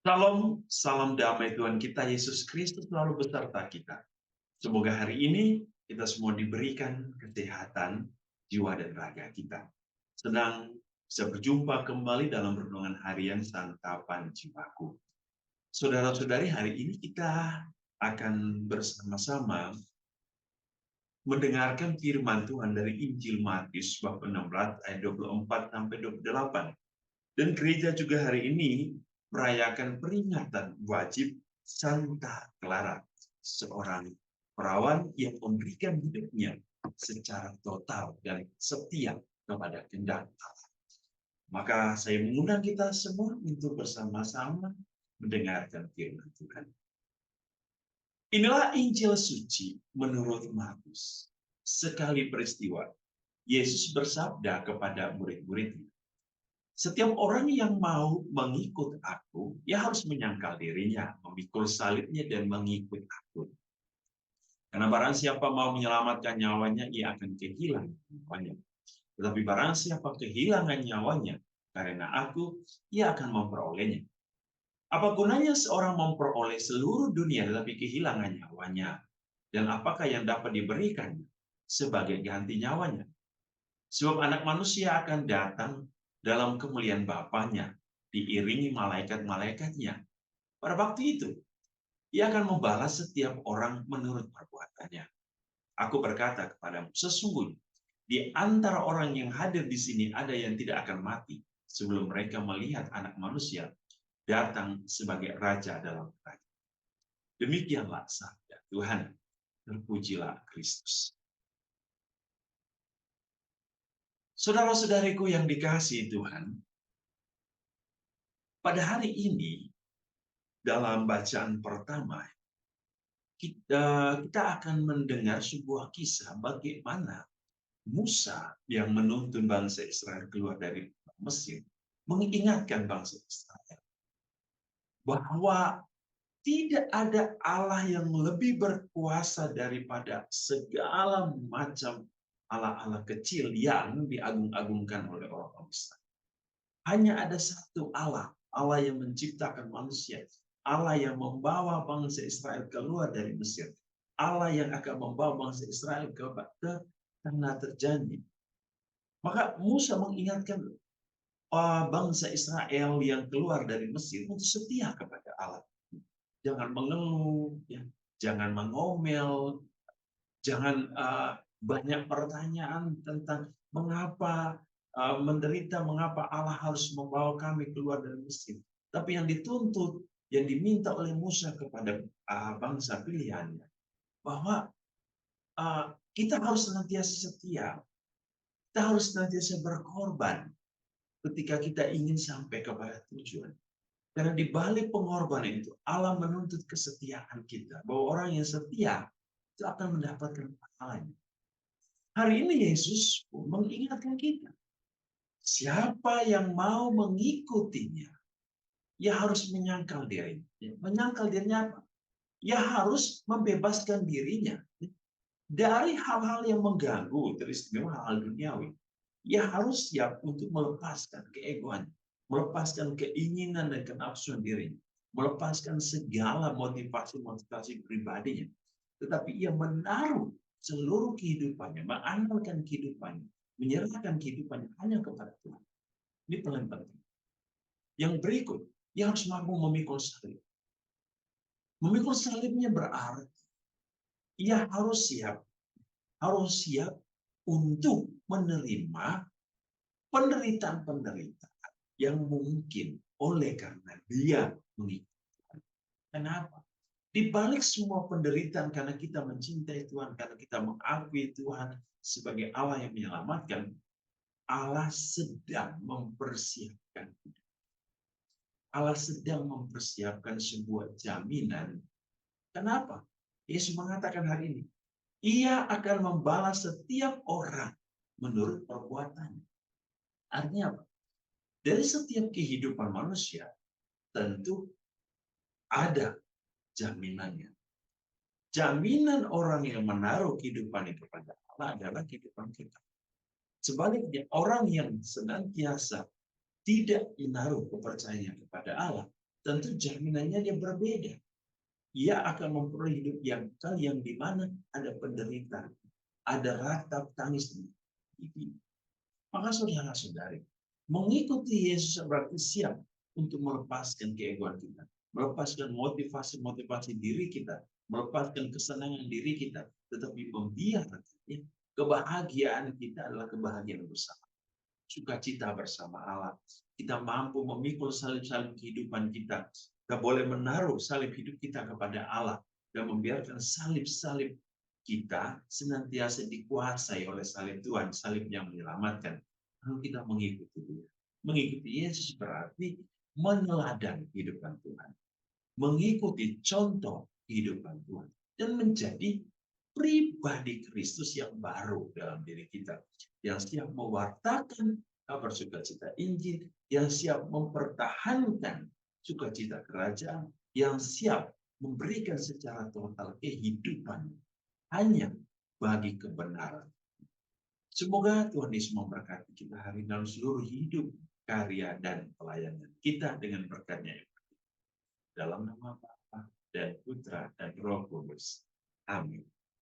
Salam, salam damai Tuhan kita Yesus Kristus selalu beserta kita. Semoga hari ini kita semua diberikan kesehatan jiwa dan raga kita. Senang bisa berjumpa kembali dalam renungan harian Santapan Jiwaku. Saudara-saudari, hari ini kita akan bersama-sama mendengarkan firman Tuhan dari Injil Matius bab 16 ayat 24 sampai 28. Dan gereja juga hari ini merayakan peringatan wajib Santa Clara, seorang perawan yang memberikan hidupnya secara total dan setia kepada kehendak Allah. Maka saya mengundang kita semua untuk bersama-sama mendengarkan firman Tuhan. Inilah Injil suci menurut Markus. Sekali peristiwa, Yesus bersabda kepada murid-muridnya, "Setiap orang yang mau mengikut aku, ia harus menyangkal dirinya, memikul salibnya dan mengikut aku. Karena barang siapa mau menyelamatkan nyawanya, ia akan kehilangan nyawanya. Tetapi barang siapa kehilangan nyawanya karena aku, ia akan memperolehnya. Apa gunanya seorang memperoleh seluruh dunia tetapi kehilangan nyawanya? Dan apakah yang dapat diberikan sebagai ganti nyawanya? Sebab anak manusia akan datang dalam kemuliaan Bapaknya, diiringi malaikat-malaikatnya. Pada waktu itu, ia akan membalas setiap orang menurut perbuatannya. Aku berkata kepadamu, sesungguhnya di antara orang yang hadir di sini ada yang tidak akan mati sebelum mereka melihat Anak Manusia datang sebagai Raja dalam kerajaan." Demikianlah sabda Tuhan. Terpujilah Kristus. Saudara-saudariku yang dikasihi Tuhan, pada hari ini dalam bacaan pertama kita akan mendengar sebuah kisah bagaimana Musa yang menuntun bangsa Israel keluar dari Mesir mengingatkan bangsa Israel bahwa tidak ada Allah yang lebih berkuasa daripada segala macam Allah-Allah kecil yang diagung-agungkan oleh orang-orang Israel. Hanya ada satu Allah, Allah yang menciptakan manusia, Allah yang membawa bangsa Israel keluar dari Mesir, Allah yang akan membawa bangsa Israel ke tanah terjanji. Maka Musa mengingatkan bangsa Israel yang keluar dari Mesir untuk setia kepada Allah. Jangan mengeluh, ya. Jangan mengomel, jangan banyak pertanyaan tentang mengapa menderita, mengapa Allah harus membawa kami keluar dari Mesir. Tapi yang dituntut, yang diminta oleh Musa kepada bangsa pilihannya, bahwa kita harus senantiasa setia, kita harus senantiasa berkorban ketika kita ingin sampai kepada tujuan. Karena di balik pengorbanan itu, Allah menuntut kesetiaan kita. Bahwa orang yang setia itu akan mendapatkan pahalanya. Hari ini Yesus mengingatkan kita. Siapa yang mau mengikutinya, ia harus menyangkal dirinya. Menyangkal dirinya apa? Ia harus membebaskan dirinya dari hal-hal yang mengganggu, teristimewa hal-hal duniawi. Ia harus siap untuk melepaskan keegoannya, melepaskan keinginan dan kenafsuan dirinya, melepaskan segala motivasi-motivasi pribadinya. Tetapi ia menaruh seluruh kehidupannya, mengandalkan kehidupannya, menyerahkan kehidupannya hanya kepada Tuhan. Ini paling penting. Yang berikut, ia harus mampu memikul salib. Memikul salibnya berarti ia harus siap untuk menerima penderitaan-penderitaan yang mungkin oleh karena dia mengikuti Tuhan. Kenapa? Di balik semua penderitaan karena kita mencintai Tuhan, karena kita mengakui Tuhan sebagai Allah yang menyelamatkan, Allah sedang mempersiapkan. Allah sedang mempersiapkan sebuah jaminan. Kenapa? Yesus mengatakan hari ini, ia akan membalas setiap orang menurut perbuatannya. Artinya apa? Dari setiap kehidupan manusia, tentu ada jaminannya. Jaminan orang yang menaruh kehidupan kepada Allah adalah kehidupan kita. Sebaliknya, orang yang senantiasa tidak menaruh kepercayaan kepada Allah, tentu jaminannya dia berbeda. Ia akan memperoleh hidup yang kekal yang di mana ada penderitaan, ada ratap tangis. Maka saudara-saudari, mengikuti Yesus berarti siap untuk melepaskan keegoan kita, melepaskan motivasi-motivasi diri kita, melepaskan kesenangan diri kita, tetapi membiarkan kebahagiaan kita adalah kebahagiaan bersama. Sukacita bersama Allah. Kita mampu memikul salib-salib kehidupan kita. Kita boleh menaruh salib hidup kita kepada Allah dan membiarkan salib-salib kita senantiasa dikuasai oleh salib Tuhan, salib yang menyelamatkan. Lalu kita mengikuti Dia. Mengikuti Yesus berarti meneladani kehidupan Tuhan. Mengikuti contoh kehidupan Tuhan. Dan menjadi pribadi Kristus yang baru dalam diri kita. Yang siap mewartakan kabar sukacita Injil. Yang siap mempertahankan sukacita kerajaan. Yang siap memberikan secara total kehidupan hanya bagi kebenaran. Semoga Tuhan Yesus memberkati kita hari ini dalam seluruh hidup, karya, dan pelayanan kita dengan berkat-Nya. Dalam nama Bapa dan Putra dan Roh Kudus. Amin.